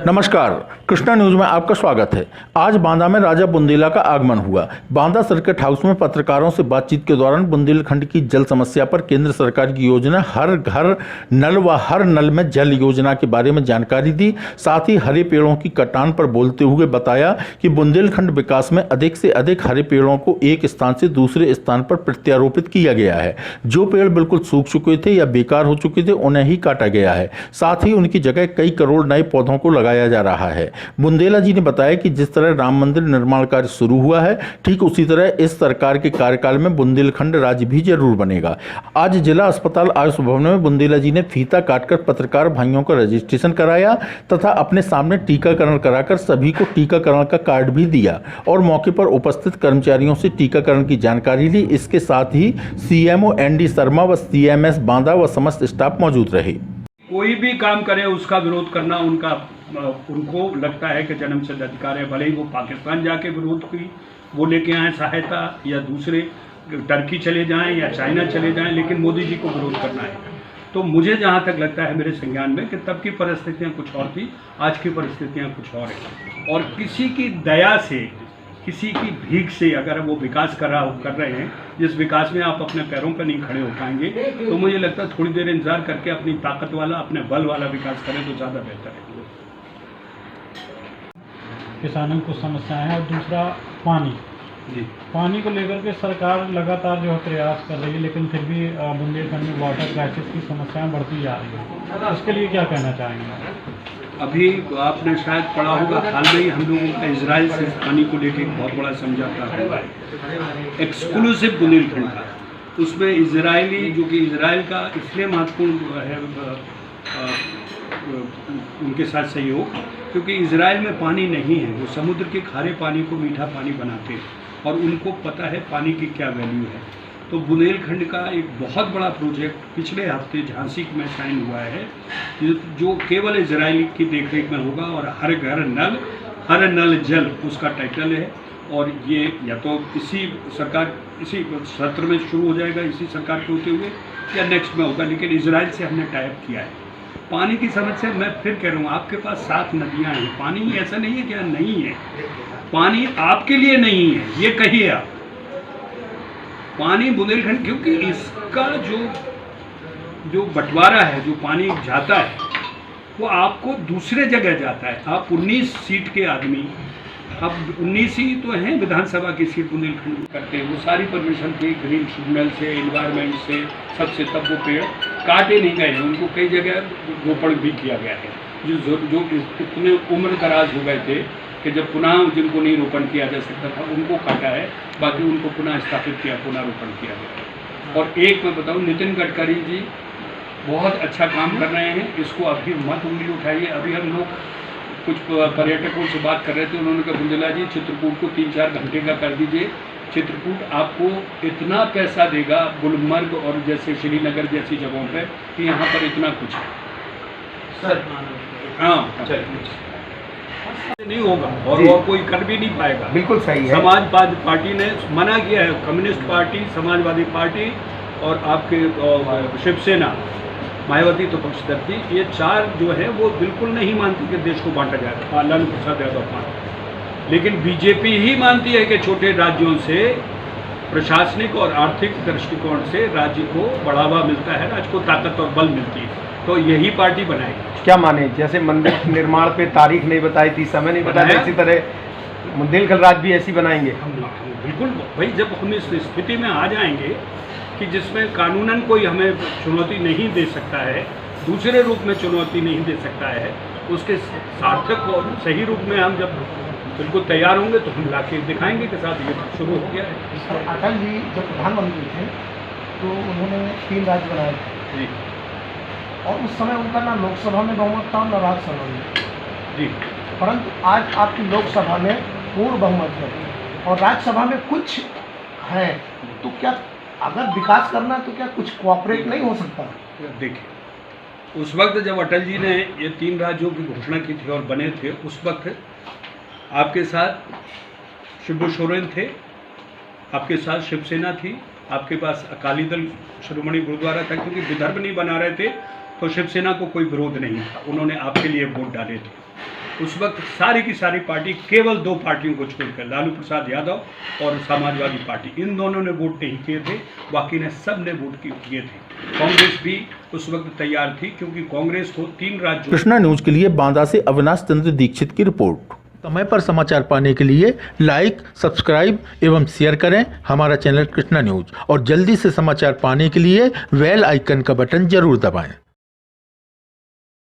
नमस्कार, कृष्णा न्यूज में आपका स्वागत है। आज बांदा में राजा बुंदेला का आगमन हुआ। बांदा सर्किट हाउस में पत्रकारों से बातचीत के दौरान बुंदेलखंड की जल समस्या पर केंद्र सरकार की योजना हर घर नल व हर नल में जल योजना के बारे में जानकारी दी। साथ ही हरे पेड़ों की कटान पर बोलते हुए बताया कि बुंदेलखंड विकास में अधिक से अधिक हरे पेड़ों को एक स्थान से दूसरे स्थान पर प्रत्यारोपित किया गया है। जो पेड़ बिल्कुल सूख चुके थे या बेकार हो चुके थे उन्हें ही काटा गया है। साथ ही उनकी जगह कई करोड़ नए पौधों को लगाया जा रहा है। बुंदेला जी ने बताया कि जिस तरह राम मंदिर निर्माण कार्य शुरू हुआ है, ठीक उसी तरह इस सरकार के कार्यकाल में बुंदेलखंड राज्य भी जरूर बनेगा। आज जिला अस्पताल आयुष भवन में बुंदेला जी ने फीता काटकर पत्रकार भाइयों का रजिस्ट्रेशन कराया तथा अपने सामने टीकाकरण कराकर सभी को टीकाकरण का कार्ड भी दिया और मौके पर उपस्थित कर्मचारियों से टीकाकरण की जानकारी ली। इसके साथ ही सीएमओ एनडी शर्मा व सीएमएस बांदा व समस्त स्टाफ मौजूद रहे। कोई भी काम करे उसका विरोध करना उनको लगता है कि जन्मसिद्ध अधिकार है। भले ही वो पाकिस्तान जाके विरोध की वो लेके आए सहायता, या दूसरे टर्की चले जाएं या चाइना चले जाएं, लेकिन मोदी जी को विरोध करना है। तो मुझे जहाँ तक लगता है मेरे संज्ञान में कि तब की परिस्थितियाँ कुछ और थी, आज की परिस्थितियाँ कुछ और हैं। और किसी की दया से, किसी की भीख से अगर वो विकास कर रहे हैं, जिस विकास में आप अपने पैरों पर नहीं खड़े हो पाएंगे, तो मुझे लगता है थोड़ी देर इंतजार करके अपनी ताकत वाला, अपने बल वाला विकास करें तो ज़्यादा बेहतर है। किसानों को समस्याएं हैं और दूसरा पानी को लेकर के सरकार लगातार जो है प्रयास कर रही है, लेकिन फिर भी बुंदेलखंड में वाटर क्राइसिस की समस्याएं बढ़ती जा रही है। इसके लिए क्या कहना चाहेंगे? अभी आपने शायद पढ़ा होगा, हाल में ही हम लोगों का इजराइल से पानी को लेकर एक बहुत बड़ा समझौता हुआ है, एक्सक्लूसिव बुंदेलखंड का। उसमें इजरायली, जो कि इजराइल का इसलिए महत्वपूर्ण है उनके साथ सहयोग, क्योंकि इजराइल में पानी नहीं है। वो समुद्र के खारे पानी को मीठा पानी बनाते हैं और उनको पता है पानी की क्या वैल्यू है। तो बुंदेलखंड का एक बहुत बड़ा प्रोजेक्ट पिछले हफ्ते झांसी में साइन हुआ है, जो केवल इजराइल की देखरेख में होगा और हर घर नल हर नल जल उसका टाइटल है। और ये या तो इसी सत्र में शुरू हो जाएगा, इसी सरकार के होते हुए, या नेक्स्ट में होगा, लेकिन इजराइल से हमने टाई अप किया है। पानी की समस्या मैं फिर कह रहा हूँ, आपके पास 7 नदियाँ हैं, पानी ऐसा नहीं है कि यहाँ नहीं है। पानी आपके लिए नहीं है, ये कहिए आप। पानी बुंदेलखंड, क्योंकि इसका जो बंटवारा है, जो पानी जाता है वो आपको दूसरे जगह जाता है। आप 19 सीट के आदमी, अब 19 ही तो हैं विधानसभा की सीट बुंदेलखंड करते हैं। वो सारी परमिशन थी ग्रीन ट्रिब्यूनल से, इन्वायरमेंट से, सबसे, तब वो पेड़ काटे नहीं गए हैं। उनको कई जगह रोपण भी किया गया है, जो इतने उम्र दराज हो गए थे कि जब पुनः जिनको नहीं रोपण किया जा सकता था उनको काटा है, बाकी उनको पुनः स्थापित किया, पुनः रोपण किया गया। और एक मैं बताऊँ, नितिन गडकरी जी बहुत अच्छा काम कर रहे हैं, इसको अभी मत उंगली उठाइए। अभी हम लोग कुछ पर्यटकों से बात कर रहे थे, उन्होंने कहा बुंदेला जी चित्रकूट को 3-4 घंटे का कर दीजिए। चित्रकूट आपको इतना पैसा देगा गुलमर्ग और जैसे श्रीनगर जैसी जगहों पे कि यहाँ पर इतना कुछ है सर। हाँ, नहीं होगा और कोई कर भी नहीं पाएगा। बिल्कुल सही है। समाजवादी पार्टी ने मना किया है, कम्युनिस्ट पार्टी, समाजवादी पार्टी और आपके शिवसेना, मायावती तो पक्षधर थी, ये 4 जो है वो बिल्कुल नहीं मानती कि देश को बांटा जाए, लालू प्रसाद यादव मानते। लेकिन बीजेपी ही मानती है कि छोटे राज्यों से प्रशासनिक और आर्थिक दृष्टिकोण से राज्य को बढ़ावा मिलता है, राज्य को ताकत और बल मिलती है, तो यही पार्टी बनाएगी। क्या माने, जैसे मंदिर निर्माण पे तारीख नहीं बताई थी, समय नहीं बताया, इसी तरह बुंदेलखंड राज्य भी ऐसी बनाएंगे हम। बिल्कुल भाई, जब हम इस स्थिति में आ जाएंगे कि जिसमें कानूनन कोई हमें चुनौती नहीं दे सकता है, दूसरे रूप में चुनौती नहीं दे सकता है, उसके सार्थक और सही रूप में हम जब बिल्कुल तैयार होंगे तो हम लाके दिखाएंगे के साथ ये शुरू हो गया है। अटल जी जब प्रधानमंत्री थे तो उन्होंने 3 राज्य बनाए थे जी, और उस समय उनका ना लोकसभा में बहुमत था ना राज्यसभा में जी। परंतु आज आपकी लोकसभा में पूर्ण बहुमत है और राज्यसभा में कुछ है, तो क्या अगर विकास करना तो क्या कुछ कोऑपरेट नहीं हो सकता? देखिए, उस वक्त जब अटल जी ने ये 3 राज्यों की घोषणा की थी और बने थे, उस वक्त आपके साथ शिबू सोरेन थे, आपके साथ शिवसेना थी, आपके पास अकाली दल शिरोमणि गुरुद्वारा था, क्योंकि विदर्भ नहीं बना रहे थे तो शिवसेना को कोई विरोध नहीं था, उन्होंने आपके लिए वोट डाले थे। उस वक्त सारी की सारी पार्टी केवल 2 पार्टियों को छोड़कर लालू प्रसाद यादव और समाजवादी पार्टी, इन दोनों ने वोट नहीं किए थे, बाकी ने सब ने वोट किए थे। कांग्रेस भी उस वक्त तैयार थी क्योंकि कांग्रेस को 3 राज्यों। कृष्णा न्यूज के लिए बांदा से अविनाश चंद्र दीक्षित की रिपोर्ट। समय पर समाचार पाने के लिए लाइक, सब्सक्राइब एवं शेयर करें हमारा चैनल कृष्णा न्यूज और जल्दी से समाचार पाने के लिए बेल आइकन का बटन जरूर दबाएं।